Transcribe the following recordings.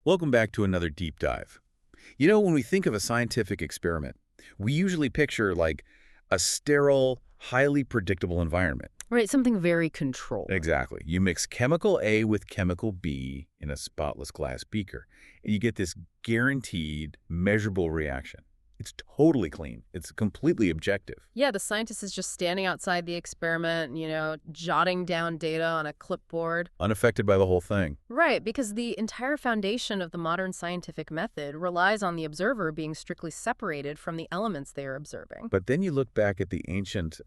Welcome back to another deep dive. You know, when we think of a scientific experiment, we usually picture like a sterile, highly predictable environment. Right, something very controlled. Exactly. You mix chemical A with chemical B in a spotless glass beaker, and you get this guaranteed, measurable reaction. It's totally clean. It's completely objective. Yeah, the scientist is just standing outside the experiment, jotting down data on a clipboard. Unaffected by the whole thing. Right, because the entire foundation of the modern scientific method relies on the observer being strictly separated from the elements they are observing. But then you look back at the ancient,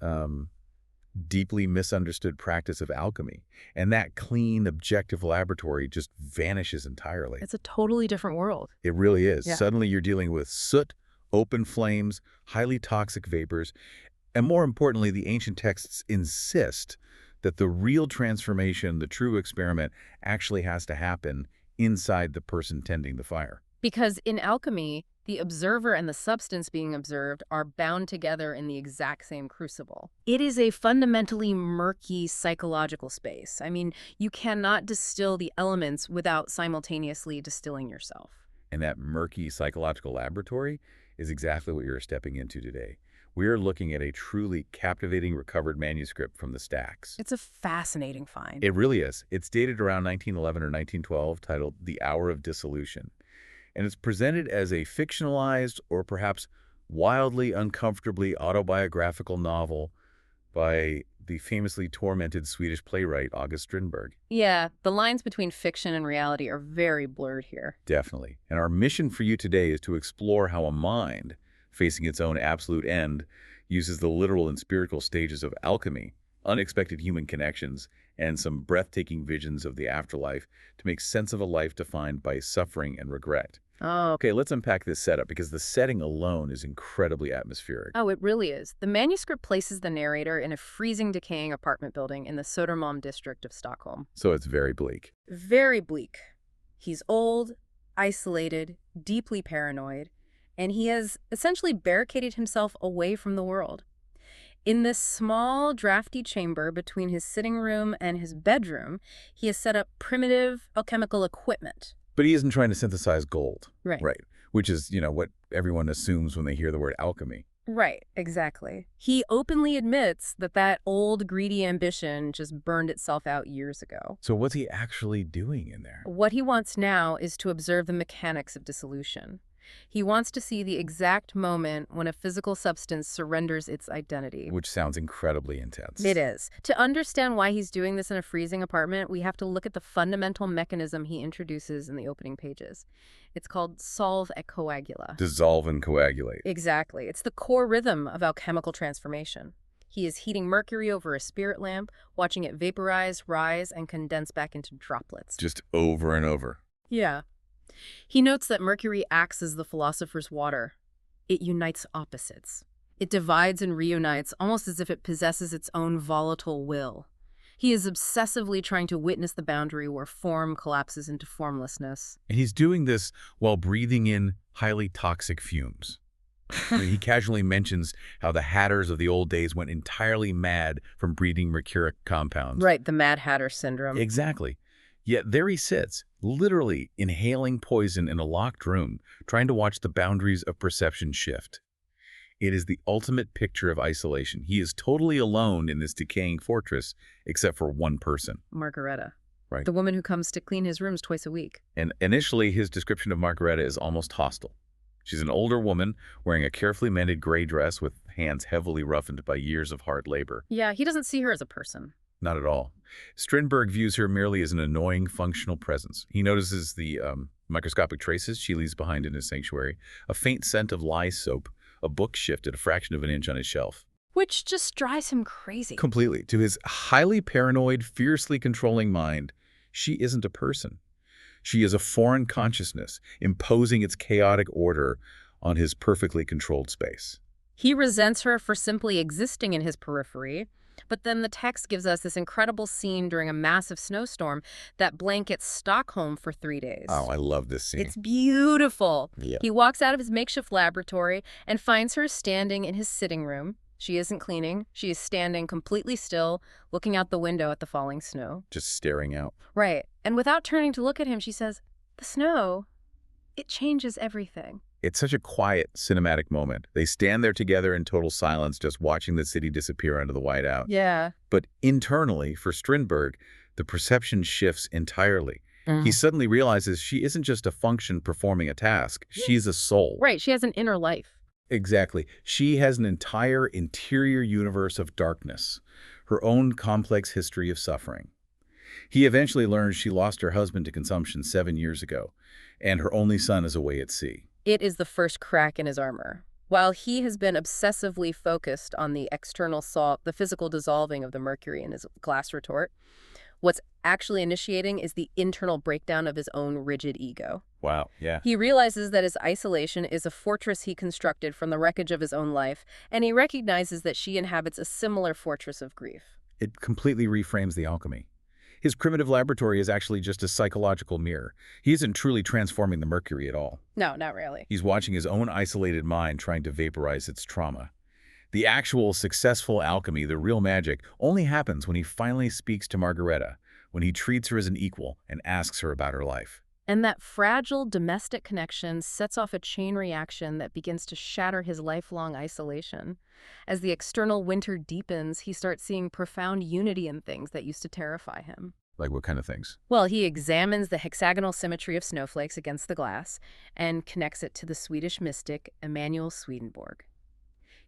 deeply misunderstood practice of alchemy, and that clean, objective laboratory just vanishes entirely. It's a totally different world. It really is. Yeah. Suddenly you're dealing with soot, open flames, highly toxic vapors, and more importantly, the ancient texts insist that the real transformation, the true experiment, actually has to happen inside the person tending the fire. Because in alchemy, the observer and the substance being observed are bound together in the exact same crucible. It is a fundamentally murky psychological space. I mean, you cannot distill the elements without simultaneously distilling yourself. And that murky psychological laboratory is exactly what you're stepping into today. We are looking at a truly captivating recovered manuscript from the stacks. It's a fascinating find. It really is. It's dated around 1911 or 1912, titled The Hour of Dissolution. And it's presented as a fictionalized or perhaps wildly, uncomfortably autobiographical novel by the famously tormented Swedish playwright August Strindberg. Yeah, the lines between fiction and reality are very blurred here. Definitely. And our mission for you today is to explore how a mind, facing its own absolute end, uses the literal and spiritual stages of alchemy, unexpected human connections, and some breathtaking visions of the afterlife to make sense of a life defined by suffering and regret. Oh, Okay, let's unpack this setup because the setting alone is incredibly atmospheric. Oh, it really is. The manuscript places the narrator in a freezing, decaying apartment building in the Södermalm district of Stockholm. So it's very bleak. Very bleak. He's old, isolated, deeply paranoid, and he has essentially barricaded himself away from the world. In this small, drafty chamber between his sitting room and his bedroom, he has set up primitive alchemical equipment. But he isn't trying to synthesize gold. Right. Right. Which is, what everyone assumes when they hear the word alchemy. Right, exactly. He openly admits that that old, greedy ambition just burned itself out years ago. So what's he actually doing in there? What he wants now is to observe the mechanics of dissolution. He wants to see the exact moment when a physical substance surrenders its identity. Which sounds incredibly intense. It is. To understand why he's doing this in a freezing apartment, we have to look at the fundamental mechanism he introduces in the opening pages. It's called solve et coagula. Dissolve and coagulate. Exactly. It's the core rhythm of alchemical transformation. He is heating mercury over a spirit lamp, watching it vaporize, rise, and condense back into droplets. Just over and over. Yeah. He notes that mercury acts as the philosopher's water. It unites opposites. It divides and reunites, almost as if it possesses its own volatile will. He is obsessively trying to witness the boundary where form collapses into formlessness. And he's doing this while breathing in highly toxic fumes. He casually mentions how the hatters of the old days went entirely mad from breathing mercuric compounds. Right, the Mad Hatter syndrome. Exactly. Yet there he sits, literally inhaling poison in a locked room, trying to watch the boundaries of perception shift. It is the ultimate picture of isolation. He is totally alone in this decaying fortress, except for one person. Margareta. Right. The woman who comes to clean his rooms twice a week. And initially, his description of Margareta is almost hostile. She's an older woman wearing a carefully mended gray dress with hands heavily roughened by years of hard labor. Yeah, he doesn't see her as a person. Not at all. Strindberg views her merely as an annoying functional presence. He notices the microscopic traces she leaves behind in his sanctuary, a faint scent of lye soap, a book shifted a fraction of an inch on his shelf. Which just drives him crazy. Completely. To his highly paranoid, fiercely controlling mind, she isn't a person. She is a foreign consciousness, imposing its chaotic order on his perfectly controlled space. He resents her for simply existing in his periphery, but then the text gives us this incredible scene during a massive snowstorm that blankets Stockholm for 3 days. Oh, I love this scene. It's beautiful. Yeah. He walks out of his makeshift laboratory and finds her standing in his sitting room. She isn't cleaning. She is standing completely still, looking out the window at the falling snow. Just staring out. Right. And without turning to look at him, she says, "The snow, It changes everything. It's such a quiet, cinematic moment. They stand there together in total silence, just watching the city disappear under the whiteout. Yeah. But internally, for Strindberg, the perception shifts entirely. He suddenly realizes she isn't just a function performing a task. She's a soul. Right, she has an inner life. Exactly. She has an entire interior universe of darkness, her own complex history of suffering. He eventually learns she lost her husband to consumption 7 years ago, and her only son is away at sea. It is the first crack in his armor. While he has been obsessively focused on the external salt, the physical dissolving of the mercury in his glass retort, what's actually initiating is the internal breakdown of his own rigid ego. Wow, yeah. He realizes that his isolation is a fortress he constructed from the wreckage of his own life, and he recognizes that she inhabits a similar fortress of grief. It completely reframes the alchemy. His primitive laboratory is actually just a psychological mirror. He isn't truly transforming the mercury at all. No, not really. He's watching his own isolated mind trying to vaporize its trauma. The actual successful alchemy, the real magic, only happens when he finally speaks to Margareta, when he treats her as an equal and asks her about her life. And that fragile domestic connection sets off a chain reaction that begins to shatter his lifelong isolation. As the external winter deepens, he starts seeing profound unity in things that used to terrify him. Like what kind of things? Well, he examines the hexagonal symmetry of snowflakes against the glass and connects it to the Swedish mystic Emanuel Swedenborg.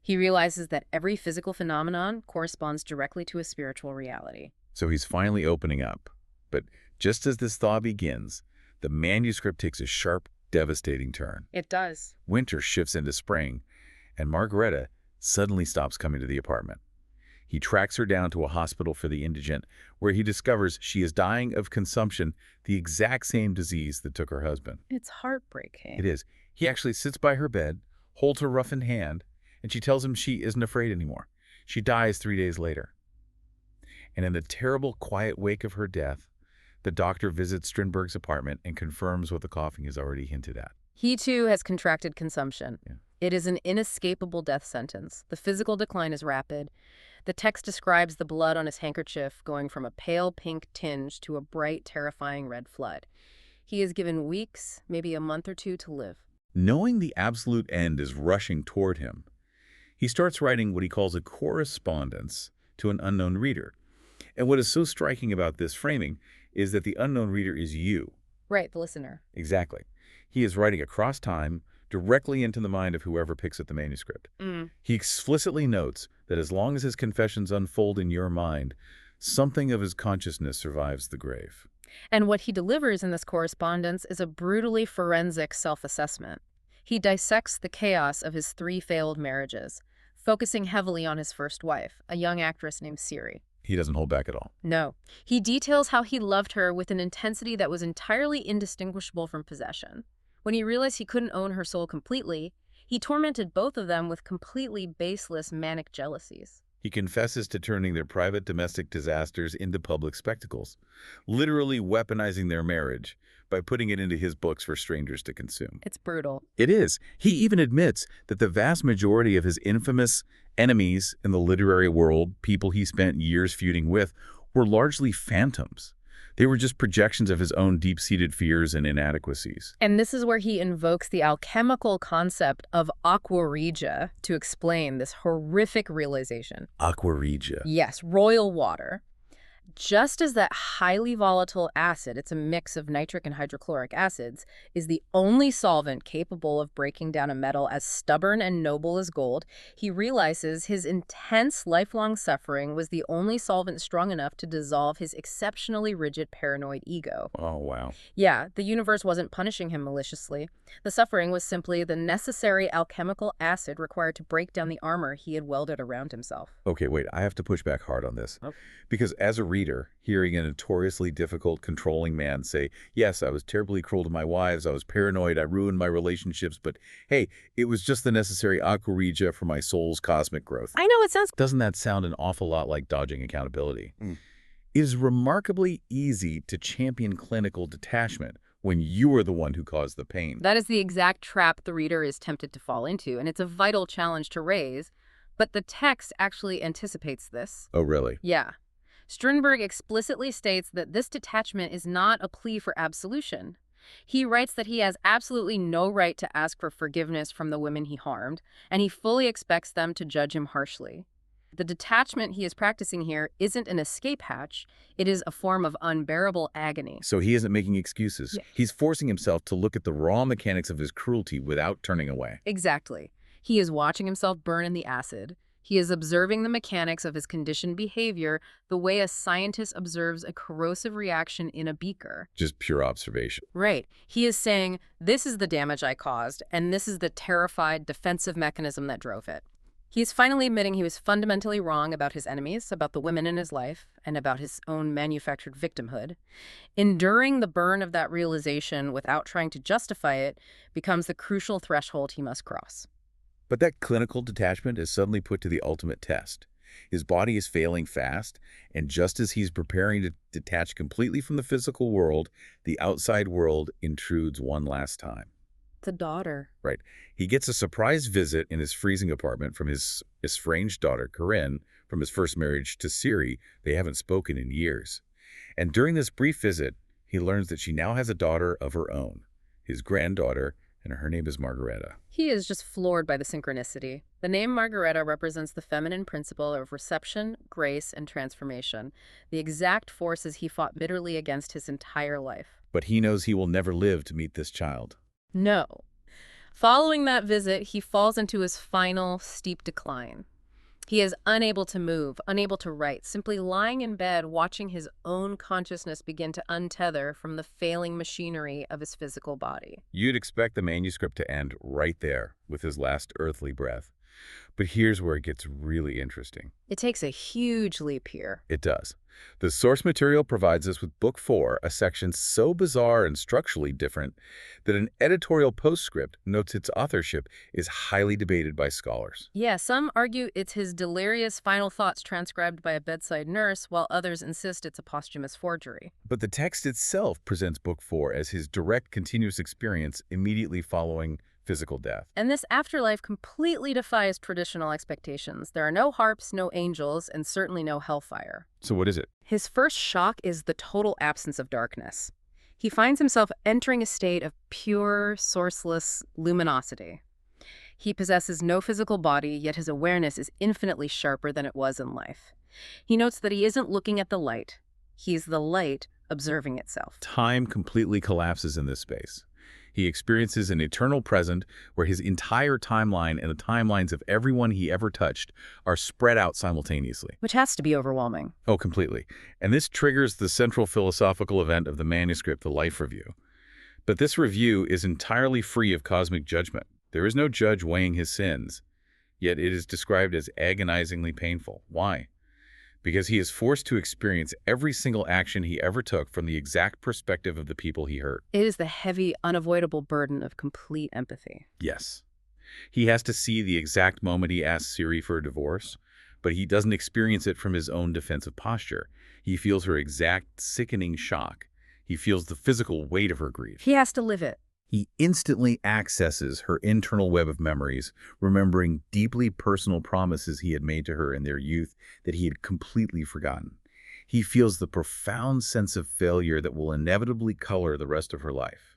He realizes that every physical phenomenon corresponds directly to a spiritual reality. So he's finally opening up. But just as this thaw begins, the manuscript takes a sharp, devastating turn. It does. Winter shifts into spring, and Margareta suddenly stops coming to the apartment. He tracks her down to a hospital for the indigent, where he discovers she is dying of consumption, the exact same disease that took her husband. It's heartbreaking. It is. He actually sits by her bed, holds her roughened hand, and she tells him she isn't afraid anymore. She dies 3 days later. And in the terrible, quiet wake of her death, the doctor visits Strindberg's apartment and confirms what the coughing has already hinted at. He, too, has contracted consumption. Yeah. It is an inescapable death sentence. The physical decline is rapid. The text describes the blood on his handkerchief going from a pale pink tinge to a bright, terrifying red flood. He is given weeks, maybe a month or two, to live. Knowing the absolute end is rushing toward him, he starts writing what he calls a correspondence to an unknown reader. And what is so striking about this framing is that the unknown reader is you. Right, the listener. Exactly. He is writing across time, directly into the mind of whoever picks up the manuscript. He explicitly notes that as long as his confessions unfold in your mind, something of his consciousness survives the grave. And what he delivers in this correspondence is a brutally forensic self-assessment. He dissects the chaos of his 3 failed marriages, focusing heavily on his first wife, a young actress named Siri. He doesn't hold back at all. No. He details how he loved her with an intensity that was entirely indistinguishable from possession. When he realized he couldn't own her soul completely, he tormented both of them with completely baseless manic jealousies. He confesses to turning their private domestic disasters into public spectacles, literally weaponizing their marriage by putting it into his books for strangers to consume. It's brutal. It is. He even admits that the vast majority of his infamous enemies in the literary world, people he spent years feuding with, were largely phantoms. They were just projections of his own deep-seated fears and inadequacies. And this is where he invokes the alchemical concept of aqua regia to explain this horrific realization. Aqua regia. Yes, royal water. Just as that highly volatile acid, it's a mix of nitric and hydrochloric acids, is the only solvent capable of breaking down a metal as stubborn and noble as gold, he realizes his intense lifelong suffering was the only solvent strong enough to dissolve his exceptionally rigid paranoid ego. Oh, wow. Yeah, the universe wasn't punishing him maliciously. The suffering was simply the necessary alchemical acid required to break down the armor he had welded around himself. Okay, wait, I have to push back hard on this. Okay. Because as a reader, hearing a notoriously difficult, controlling man say, yes, I was terribly cruel to my wives, I was paranoid, I ruined my relationships, but hey, it was just the necessary aqua regia for my soul's cosmic growth. I know it sounds... Doesn't that sound an awful lot like dodging accountability? It is remarkably easy to champion clinical detachment when you are the one who caused the pain. That is the exact trap the reader is tempted to fall into, and it's a vital challenge to raise. But the text actually anticipates this. Oh, really? Yeah. Strindberg explicitly states that this detachment is not a plea for absolution. He writes that he has absolutely no right to ask for forgiveness from the women he harmed, and he fully expects them to judge him harshly. The detachment he is practicing here isn't an escape hatch, it is a form of unbearable agony. So he isn't making excuses. Yeah. He's forcing himself to look at the raw mechanics of his cruelty without turning away. Exactly. He is watching himself burn in the acid. He is observing the mechanics of his conditioned behavior the way a scientist observes a corrosive reaction in a beaker. Just pure observation. Right. He is saying, this is the damage I caused, and this is the terrified defensive mechanism that drove it. He's finally admitting he was fundamentally wrong about his enemies, about the women in his life, and about his own manufactured victimhood. Enduring the burn of that realization without trying to justify it becomes the crucial threshold he must cross. But that clinical detachment is suddenly put to the ultimate test. His body is failing fast, and just as he's preparing to detach completely from the physical world, the outside world intrudes one last time. The daughter. Right. He gets a surprise visit in his freezing apartment from his estranged daughter, Corinne, from his first marriage to Siri. They haven't spoken in years. And during this brief visit, he learns that she now has a daughter of her own, his granddaughter, and her name is Margareta. He is just floored by the synchronicity. The name Margareta represents the feminine principle of reception, grace, and transformation, the exact forces he fought bitterly against his entire life. But he knows he will never live to meet this child. No. Following that visit, he falls into his final steep decline. He is unable to move, unable to write, simply lying in bed watching his own consciousness begin to untether from the failing machinery of his physical body. You'd expect the manuscript to end right there with his last earthly breath. But here's where it gets really interesting. It takes a huge leap here. It does. The source material provides us with Book 4, a section so bizarre and structurally different that an editorial postscript notes its authorship is highly debated by scholars. Yeah, some argue it's his delirious final thoughts transcribed by a bedside nurse, while others insist it's a posthumous forgery. But the text itself presents Book 4 as his direct continuous experience immediately following physical death. And this afterlife completely defies traditional expectations. There are no harps, no angels, and certainly no hellfire. So what is it? His first shock is the total absence of darkness. He finds himself entering a state of pure, sourceless luminosity. He possesses no physical body, yet his awareness is infinitely sharper than it was in life. He notes that he isn't looking at the light. He's the light observing itself. Time completely collapses in this space. He experiences an eternal present where his entire timeline and the timelines of everyone he ever touched are spread out simultaneously. Which has to be overwhelming. Oh, completely. And this triggers the central philosophical event of the manuscript, the life review. But this review is entirely free of cosmic judgment. There is no judge weighing his sins, yet it is described as agonizingly painful. Why? Because he is forced to experience every single action he ever took from the exact perspective of the people he hurt. It is the heavy, unavoidable burden of complete empathy. Yes. He has to see the exact moment he asks Siri for a divorce, but he doesn't experience it from his own defensive posture. He feels her exact sickening shock. He feels the physical weight of her grief. He has to live it. He instantly accesses her internal web of memories, remembering deeply personal promises he had made to her in their youth that he had completely forgotten. He feels the profound sense of failure that will inevitably color the rest of her life.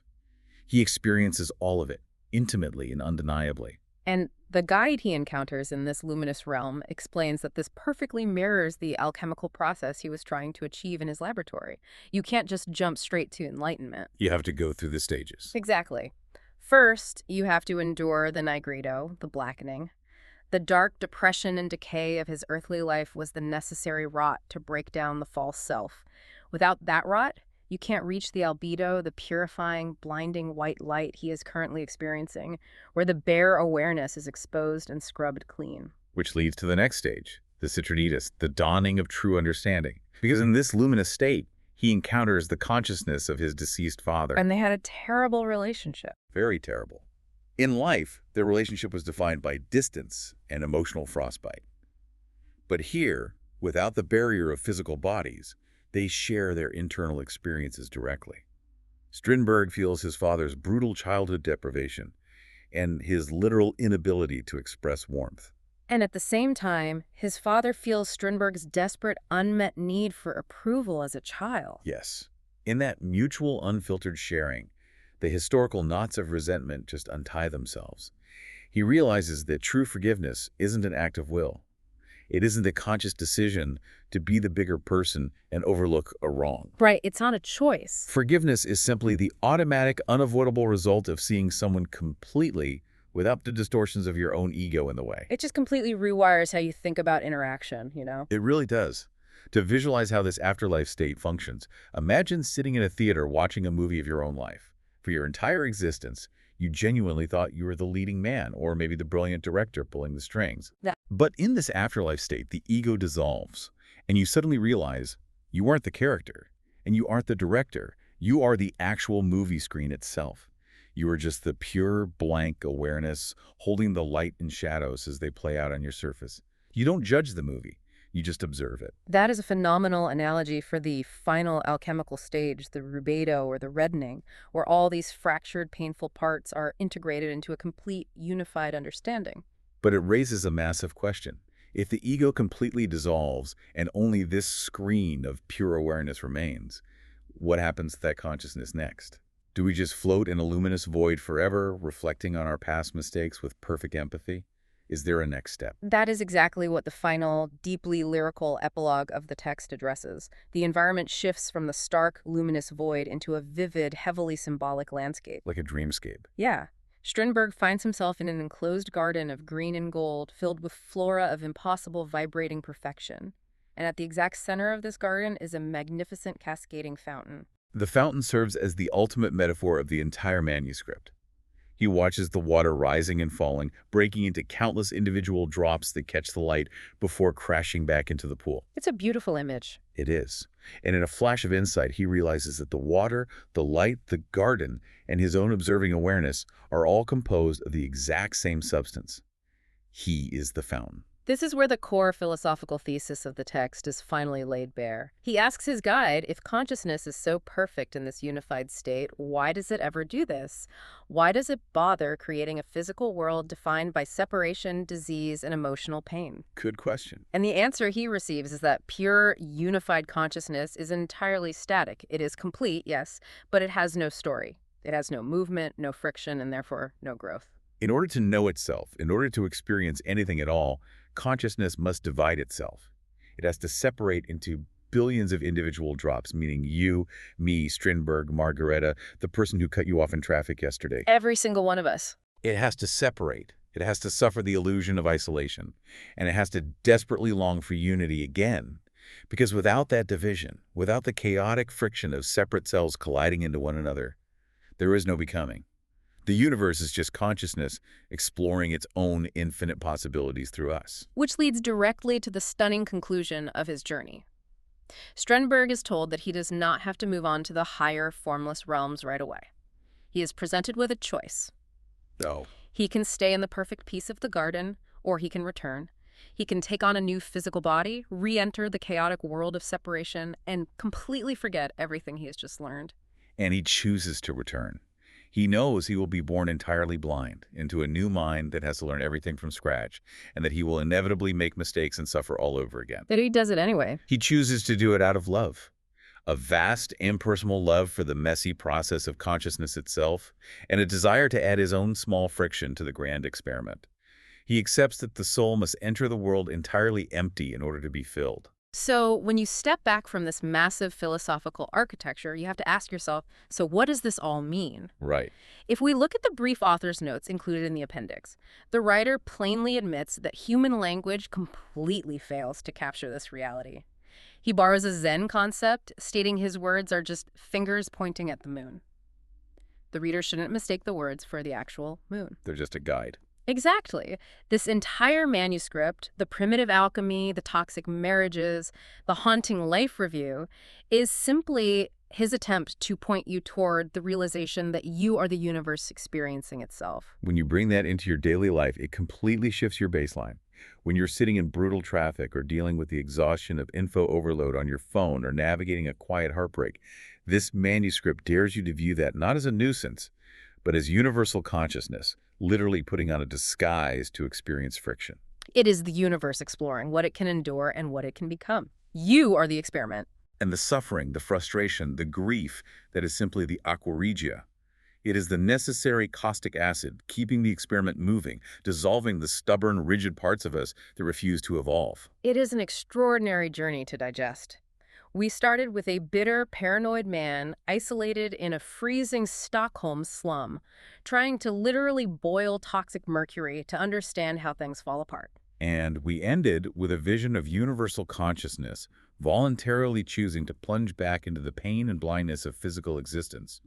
He experiences all of it, intimately and undeniably. And the guide he encounters in this luminous realm explains that this perfectly mirrors the alchemical process he was trying to achieve in his laboratory. You can't just jump straight to enlightenment. You have to go through the stages. Exactly. First, you have to endure the nigredo, the blackening. The dark depression and decay of his earthly life was the necessary rot to break down the false self. Without that rot, you can't reach the albedo, the purifying, blinding white light he is currently experiencing, where the bare awareness is exposed and scrubbed clean. Which leads to the next stage, the citronitis, the dawning of true understanding. Because in this luminous state, he encounters the consciousness of his deceased father. And they had a terrible relationship. Very terrible. In life, their relationship was defined by distance and emotional frostbite. But here, without the barrier of physical bodies, they share their internal experiences directly. Strindberg feels his father's brutal childhood deprivation and his literal inability to express warmth. And at the same time, his father feels Strindberg's desperate, unmet need for approval as a child. Yes, in that mutual, unfiltered sharing, The historical knots of resentment just untie themselves. He realizes that true forgiveness isn't an act of will. It isn't a conscious decision to be the bigger person and overlook a wrong. Right, it's not a choice. Forgiveness is simply the automatic, unavoidable result of seeing someone completely without the distortions of your own ego in the way. It just completely rewires how you think about interaction, It really does. To visualize how this afterlife state functions, imagine sitting in a theater watching a movie of your own life. For your entire existence, you genuinely thought you were the leading man, or maybe the brilliant director pulling the strings. But in this afterlife state, the ego dissolves, and you suddenly realize you aren't the character, and you aren't the director. You are the actual movie screen itself. You are just the pure, blank awareness, holding the light and shadows as they play out on your surface. You don't judge the movie. You just observe it. That is a phenomenal analogy for the final alchemical stage, the rubedo or the reddening, where all these fractured, painful parts are integrated into a complete, unified understanding. But it raises a massive question. If the ego completely dissolves and only this screen of pure awareness remains, what happens to that consciousness next? Do we just float in a luminous void forever, reflecting on our past mistakes with perfect empathy? Is there a next step? That is exactly what the final, deeply lyrical epilogue of the text addresses. The environment shifts from the stark, luminous void into a vivid, heavily symbolic landscape. Like a dreamscape. Yeah. Strindberg finds himself in an enclosed garden of green and gold, filled with flora of impossible vibrating perfection. And at the exact center of this garden is a magnificent cascading fountain. The fountain serves as the ultimate metaphor of the entire manuscript. He watches the water rising and falling, breaking into countless individual drops that catch the light before crashing back into the pool. It's a beautiful image. It is. And in a flash of insight, he realizes that the water, the light, the garden, and his own observing awareness are all composed of the exact same substance. He is the fountain. This is where the core philosophical thesis of the text is finally laid bare. He asks his guide, if consciousness is so perfect in this unified state, why does it ever do this? Why does it bother creating a physical world defined by separation, disease, and emotional pain? Good question. And the answer he receives is that pure, unified consciousness is entirely static. It is complete, yes, but it has no story. It has no movement, no friction, and therefore no growth. In order to know itself, in order to experience anything at all, consciousness must divide itself. It has to separate into billions of individual drops, meaning you, me, Strindberg, Margareta, the person who cut you off in traffic yesterday. Every single one of us. It has to separate. It has to suffer the illusion of isolation. And it has to desperately long for unity again. Because without that division, without the chaotic friction of separate cells colliding into one another, there is no becoming. The universe is just consciousness exploring its own infinite possibilities through us. Which leads directly to the stunning conclusion of his journey. Strindberg is told that he does not have to move on to the higher, formless realms right away. He is presented with a choice. Oh. He can stay in the perfect peace of the garden, or he can return. He can take on a new physical body, re-enter the chaotic world of separation, and completely forget everything he has just learned. And he chooses to return. He knows he will be born entirely blind into a new mind that has to learn everything from scratch, and that he will inevitably make mistakes and suffer all over again. But he does it anyway. He chooses to do it out of love. A vast, impersonal love for the messy process of consciousness itself, and a desire to add his own small friction to the grand experiment. He accepts that the soul must enter the world entirely empty in order to be filled. So when you step back from this massive philosophical architecture, you have to ask yourself, so what does this all mean? Right. If we look at the brief author's notes included in the appendix, the writer plainly admits that human language completely fails to capture this reality. He borrows a Zen concept, stating his words are just fingers pointing at the moon. The reader shouldn't mistake the words for the actual moon. They're just a guide. Exactly. This entire manuscript, the primitive alchemy, the toxic marriages, the haunting life review, is simply his attempt to point you toward the realization that you are the universe experiencing itself. When you bring that into your daily life, it completely shifts your baseline. When you're sitting in brutal traffic or dealing with the exhaustion of info overload on your phone or navigating a quiet heartbreak, this manuscript dares you to view that not as a nuisance, but as universal consciousness, literally putting on a disguise to experience friction. It is the universe exploring what it can endure and what it can become. You are the experiment. And the suffering, the frustration, the grief that is simply the aqua regia It is the necessary caustic acid, keeping the experiment moving, dissolving the stubborn, rigid parts of us that refuse to evolve. It is an extraordinary journey to digest. We started with a bitter, paranoid man isolated in a freezing Stockholm slum, trying to literally boil toxic mercury to understand how things fall apart. And we ended with a vision of universal consciousness, voluntarily choosing to plunge back into the pain and blindness of physical existence,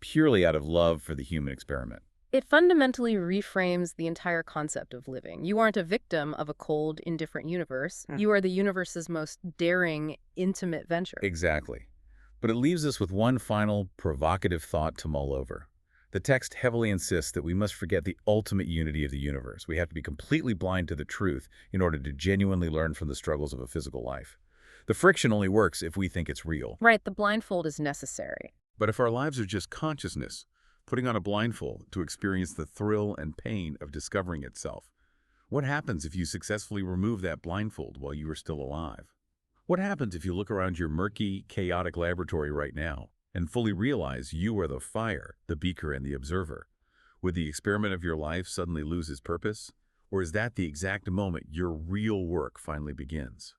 purely out of love for the human experiment. It fundamentally reframes the entire concept of living. You aren't a victim of a cold, indifferent universe. You are the universe's most daring, intimate venture. Exactly. But it leaves us with one final, provocative thought to mull over. The text heavily insists that we must forget the ultimate unity of the universe. We have to be completely blind to the truth in order to genuinely learn from the struggles of a physical life. The friction only works if we think it's real. Right, the blindfold is necessary. But if our lives are just consciousness, putting on a blindfold to experience the thrill and pain of discovering itself, what happens if you successfully remove that blindfold while you are still alive? What happens if you look around your murky, chaotic laboratory right now and fully realize you are the fire, the beaker, and the observer? Would the experiment of your life suddenly lose its purpose? Or is that the exact moment your real work finally begins?